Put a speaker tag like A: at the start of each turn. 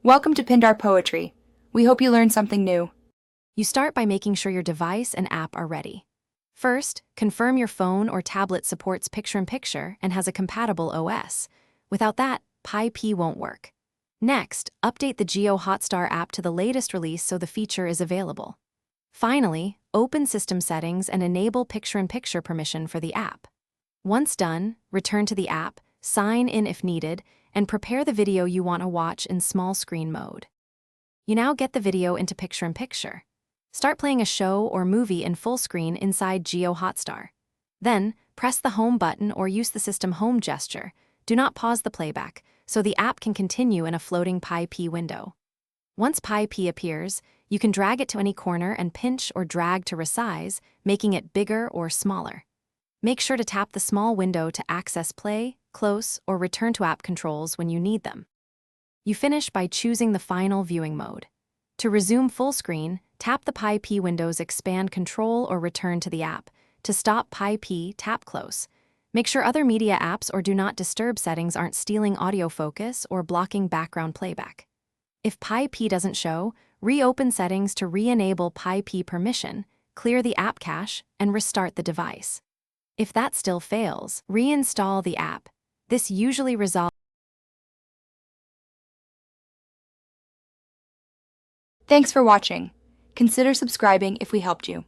A: Welcome to Pindar Poetry. We hope you learned something new.
B: You start by making sure your device and app are ready. First, confirm your phone or tablet supports picture-in-picture and has a compatible OS. Without that, PyP won't work. Next, update the Jiohotstar app to the latest release so the feature is available. Finally, open System Settings and enable picture-in-picture permission for the app. Once done, return to the app, sign in if needed, and prepare the video you want to watch in small screen mode. You now get the video into picture-in-picture. Start playing a show or movie in full screen inside Jiohotstar. Then, press the home button or use the system home gesture. Do not pause the playback, so the app can continue in a floating PyP window. Once PyP appears, you can drag it to any corner and pinch or drag to resize, making it bigger or smaller. Make sure to tap the small window to access play, close, or return to app controls when you need them. You finish by choosing the final viewing mode. To resume full screen, tap the PyP window's expand control or return to the app. To stop PyP, tap close. Make sure other media apps or do not disturb settings aren't stealing audio focus or blocking background playback. If PyP doesn't show, reopen settings to re-enable PyP permission, clear the app cache, and restart the device. If that still fails, reinstall the app. This usually resolves.
A: Thanks for watching. Consider subscribing if we helped you.